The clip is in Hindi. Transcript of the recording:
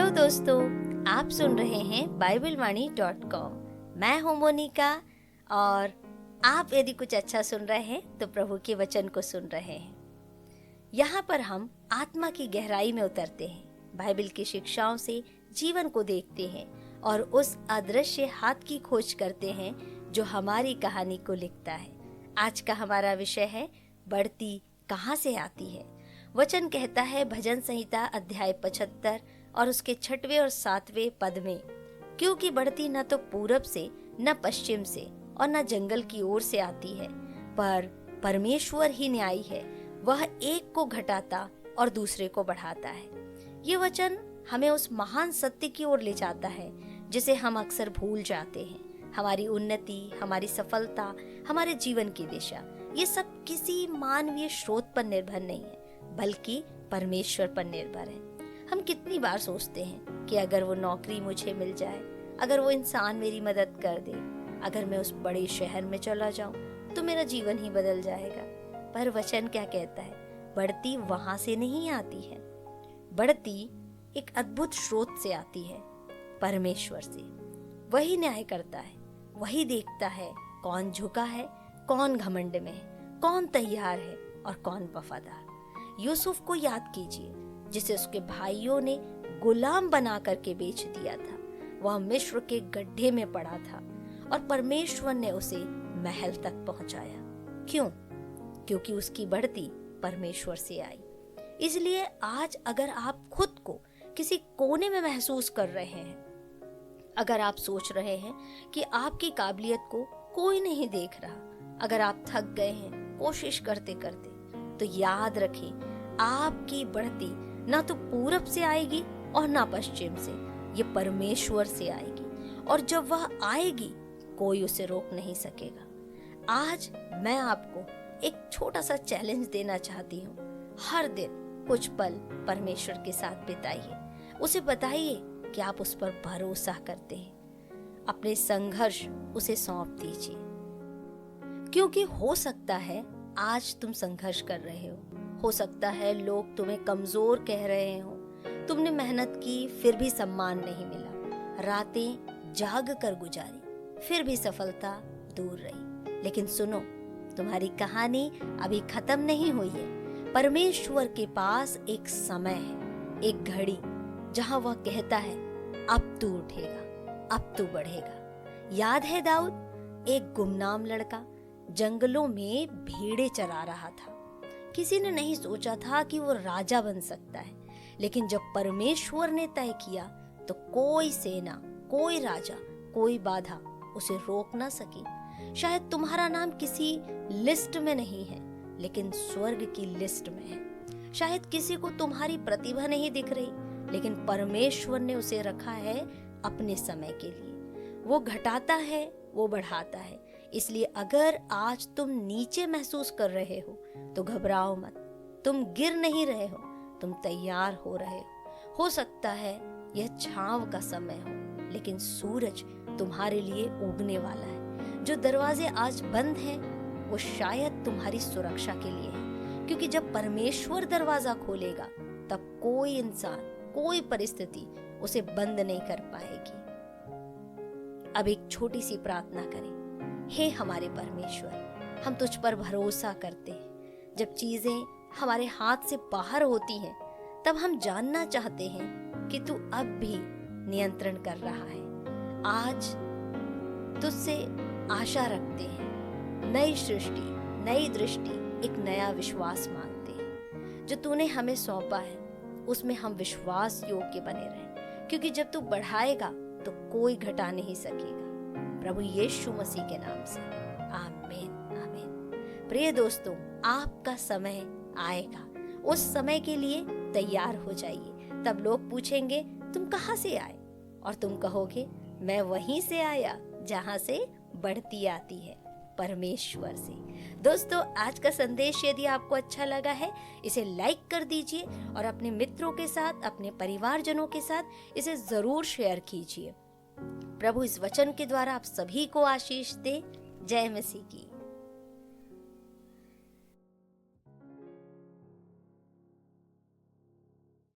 हेलो दोस्तों, आप सुन रहे हैं BibleWani.com। मैं हूं मोनिका और आप यदि कुछ अच्छा सुन रहे हैं तो प्रभु के वचन को सुन रहे हैं। यहाँ पर हम आत्मा की गहराई में उतरते हैं, बाइबल की शिक्षाओं से जीवन को देखते हैं और उस अदृश्य हाथ की खोज करते हैं जो हमारी कहानी को लिखता है। आज का हमारा विषय है बढ़ती कहाँ से आती है। वचन कहता है भजन संहिता अध्याय 75 और उसके 6वें और 7वें पद में, क्योंकि बढ़ती न तो पूरब से न पश्चिम से और न जंगल की ओर से आती है, पर परमेश्वर ही न्यायी है, वह एक को घटाता और दूसरे को बढ़ाता है। ये वचन हमें उस महान सत्य की ओर ले जाता है जिसे हम अक्सर भूल जाते हैं। हमारी उन्नति, हमारी सफलता, हमारे जीवन की दिशा, ये सब किसी मानवीय स्रोत पर निर्भर नहीं है बल्कि परमेश्वर पर निर्भर है। हम कितनी बार सोचते हैं कि अगर वो नौकरी मुझे मिल जाए, अगर वो इंसान मेरी मदद कर दे, अगर मैं उस बड़े शहर में चला जाऊं तो मेरा जीवन ही बदल जाएगा। पर वचन क्या कहता है? बढ़ती वहां से नहीं आती है, बढ़ती एक अद्भुत स्रोत से आती है, परमेश्वर से। वही न्याय करता है, वही देखता है कौन झुका है, कौन घमंड में है, कौन तैयार है और कौन वफादार। यूसुफ को याद कीजिए, जिसे उसके भाइयों ने गुलाम बना करके बेच दिया था। वह मिस्र के गड्ढे में पड़ा था और परमेश्वर ने उसे महल तक पहुंचाया। क्यों? क्योंकि उसकी बढ़ती परमेश्वर से आई। इसलिए आज अगर आप खुद को किसी कोने में महसूस कर रहे हैं, अगर आप सोच रहे हैं कि आपकी काबिलियत को कोई नहीं देख रहा, अगर आप थक गए हैं कोशिश करते करते, तो याद रखें आपकी बढ़ती ना तो पूरब से आएगी और ना पश्चिम से, ये परमेश्वर से आएगी और जब वह आएगी कोई उसे रोक नहीं सकेगा। आज मैं आपको एक छोटा सा चैलेंज देना चाहती हूँ। हर दिन कुछ पल परमेश्वर के साथ बिताइए, उसे बताइए कि आप उस पर भरोसा करते हैं। अपने संघर्ष उसे सौंप दीजिए, क्योंकि हो सकता है आज तुम संघर्ष कर रहे हो सकता है लोग तुम्हें कमजोर कह रहे हो, तुमने मेहनत की फिर भी सम्मान नहीं मिला, रातें जाग कर गुजारी फिर भी सफलता दूर रही। लेकिन सुनो, तुम्हारी कहानी अभी खत्म नहीं हुई है। परमेश्वर के पास एक समय है, एक घड़ी, जहां वह कहता है अब तू उठेगा, अब तू बढ़ेगा। याद है दाऊद, एक गुमनाम लड़का जंगलों में भेड़ें चरा रहा था। किसी ने नहीं सोचा था कि वो राजा बन सकता है, लेकिन जब परमेश्वर ने तय किया तो कोई सेना, कोई राजा, कोई बाधा उसे रोक ना सकी। शायद तुम्हारा नाम किसी लिस्ट में नहीं है, लेकिन स्वर्ग की लिस्ट में है। शायद किसी को तुम्हारी प्रतिभा नहीं दिख रही, लेकिन परमेश्वर ने उसे रखा है अपने समय के लिए। वो घटाता है, वो बढ़ाता है। इसलिए अगर आज तुम नीचे महसूस कर रहे हो तो घबराओ मत, तुम गिर नहीं रहे हो, तुम तैयार हो रहे हो सकता है यह छांव का समय हो, लेकिन सूरज तुम्हारे लिए उगने वाला है। जो दरवाजे आज बंद हैं वो शायद तुम्हारी सुरक्षा के लिए है, क्योंकि जब परमेश्वर दरवाजा खोलेगा तब कोई इंसान, कोई परिस्थिति उसे बंद नहीं कर पाएगी। अब एक छोटी सी प्रार्थना करें। हे हमारे परमेश्वर, हम तुझ पर भरोसा करते हैं। जब चीजें हमारे हाथ से बाहर होती हैं तब हम जानना चाहते हैं कि तू अब भी नियंत्रण कर रहा है। आज तुझसे आशा रखते हैं, नई सृष्टि, नई दृष्टि, एक नया विश्वास मांगते हैं। जो तूने हमें सौंपा है उसमें हम विश्वास योग्य बने रहें, क्योंकि जब तू बढ़ाएगा तो कोई घटा नहीं सकेगा। प्रभु यीशु मसीह के नाम से आमीन, आमीन। प्रिय दोस्तों, आपका समय आएगा, उस समय के लिए तैयार हो जाइए। तब लोग पूछेंगे तुम कहाँ से आए, और तुम कहोगे मैं वहीं से आया जहाँ से बढ़ती आती है, परमेश्वर से। दोस्तों, आज का संदेश यदि आपको अच्छा लगा है, इसे लाइक कर दीजिए और अपने मित्रों के साथ, अपने परिवारजनों के साथ इसे जरूर शेयर कीजिए। प्रभु इस वचन के द्वारा आप सभी को आशीष दे। जय मसीह की।